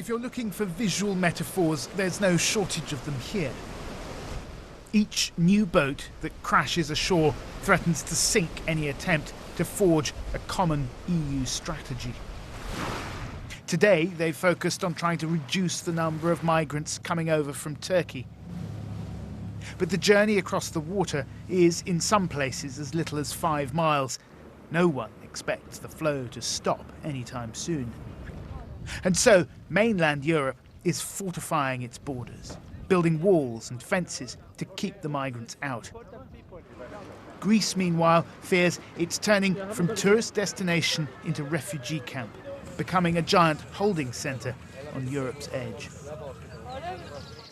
If you're looking for visual metaphors, there's no shortage of them here. Each new boat that crashes ashore threatens to sink any attempt to forge a common EU strategy. Today, they've focused on trying to reduce the number of migrants coming over from Turkey. But the journey across the water is, in some places, as little as 5 miles. No one expects the flow to stop anytime soon. And so, mainland Europe is fortifying its borders, building walls and fences to keep the migrants out. Greece, meanwhile, fears it's turning from tourist destination into refugee camp, becoming a giant holding centre on Europe's edge.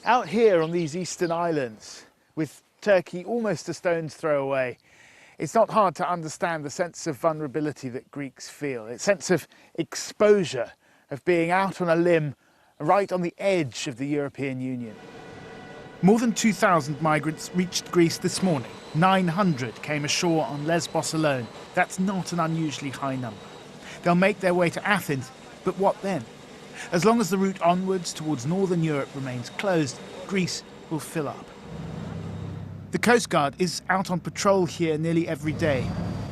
Out here on these eastern islands, with Turkey almost a stone's throw away, it's not hard to understand the sense of vulnerability that Greeks feel, a sense of exposure, of being out on a limb right on the edge of the European Union. More than 2,000 migrants reached Greece this morning. 900 came ashore on Lesbos alone. That's not an unusually high number. They'll make their way to Athens, but what then? As long as the route onwards towards northern Europe remains closed, Greece will fill up. The Coast Guard is out on patrol here nearly every day.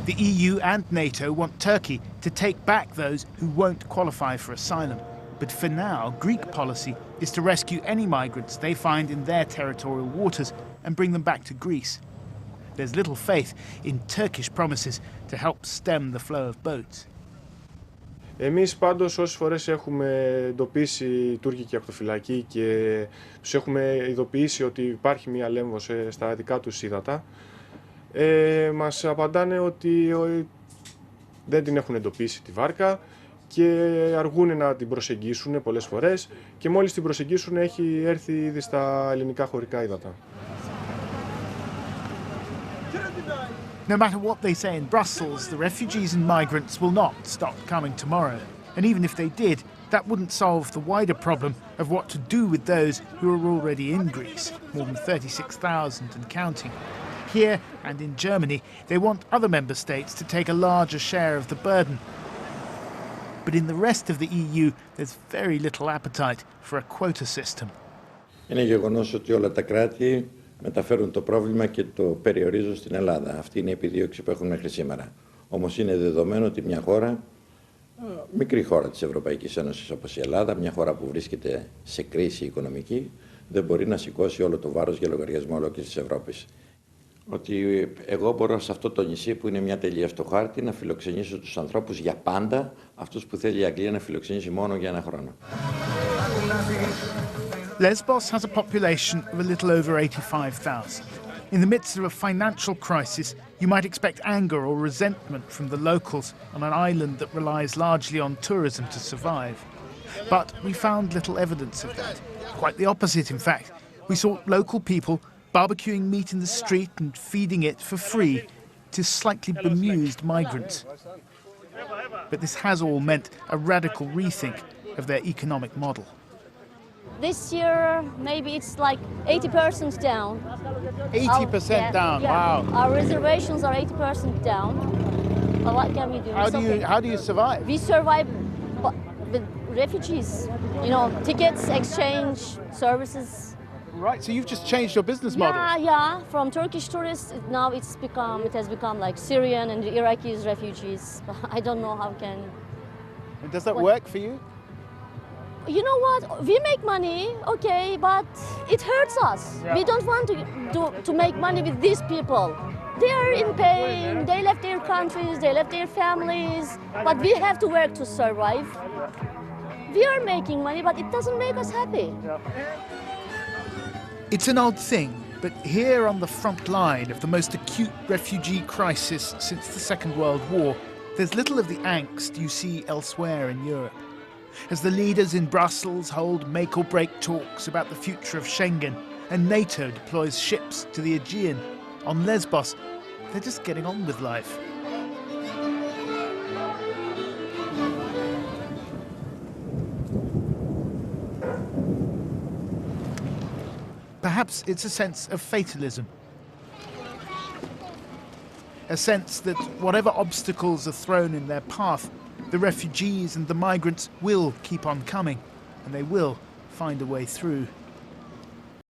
The EU and NATO want Turkey to take back those who won't qualify for asylum. But for now, Greek policy is to rescue any migrants they find in their territorial waters and bring them back to Greece. There's little faith in Turkish promises to help stem the flow of boats. Εμείς πάντως όσες φορές έχουμε εντοπίσει τουρκική ακτοφυλακή και τους έχουμε ειδοποιήσει ότι υπάρχει μια λέμβος στα δικά τους ύδατα, μας απαντάνε ότι δεν την έχουν εντοπίσει τη βάρκα και αργούν να την προσεγγίσουν πολλές φορές και μόλις την προσεγγίσουν έχει έρθει ήδη στα ελληνικά χωρικά ύδατα. No matter what they say in Brussels, the refugees and migrants will not stop coming tomorrow. And even if they did, that wouldn't solve the wider problem of what to do with those who are already in Greece, more than 36,000 and counting. Here and in Germany, they want other member states to take a larger share of the burden. But in the rest of the EU, there's very little appetite for a quota system. Είναι γεγονός ότι όλα τα κράτη μεταφέρουν το πρόβλημα και το περιορίζουν στην Ελλάδα. Αυτή είναι η επιδίωξη που έχουν μέχρι σήμερα. Όμως είναι δεδομένο ότι μια χώρα, μικρή χώρα της Ευρωπαϊκής Ένωσης όπως η Ελλάδα, μια χώρα που βρίσκεται σε κρίση οικονομική, δεν μπορεί να σηκώσει όλο το βάρος για λογαριασμό ολόκληρης της Ευρώπης. Ότι εγώ μπορώ σε αυτό το νησί που είναι μια τελεία στο χάρτη να φιλοξενήσω τους ανθρώπους για πάντα, αυτούς που θέλει η Αγγλία να φιλοξενήσει μόνο για ένα χρόνο. Lesbos has a population of a little over 85,000. In the midst of a financial crisis, you might expect anger or resentment from the locals on an island that relies largely on tourism to survive. But we found little evidence of that. Quite the opposite, in fact. We saw local people barbecuing meat in the street and feeding it for free to slightly bemused migrants. But this has all meant a radical rethink of their economic model. This year, maybe it's like 80% down. 80% down, yeah. wow. Our reservations are 80% down. But what can we do? How do you survive? We survive with refugees. You know, tickets, exchange, services. Right, so you've just changed your business model. Yeah. From Turkish tourists, now it has become like Syrian and Iraqis refugees. I don't know how can. And does that work for you? You know what? We make money, okay, but it hurts us. Yeah. We don't want to make money with these people. They are in pain. They left their countries. They left their families. But we have to work to survive. We are making money, but it doesn't make us happy. Yeah. It's an odd thing, but here on the front line of the most acute refugee crisis since the Second World War, there's little of the angst you see elsewhere in Europe. As the leaders in Brussels hold make-or-break talks about the future of Schengen and NATO deploys ships to the Aegean, on Lesbos, they're just getting on with life. Perhaps it's a sense of fatalism. A sense that whatever obstacles are thrown in their path, the refugees and the migrants will keep on coming, and they will find a way through.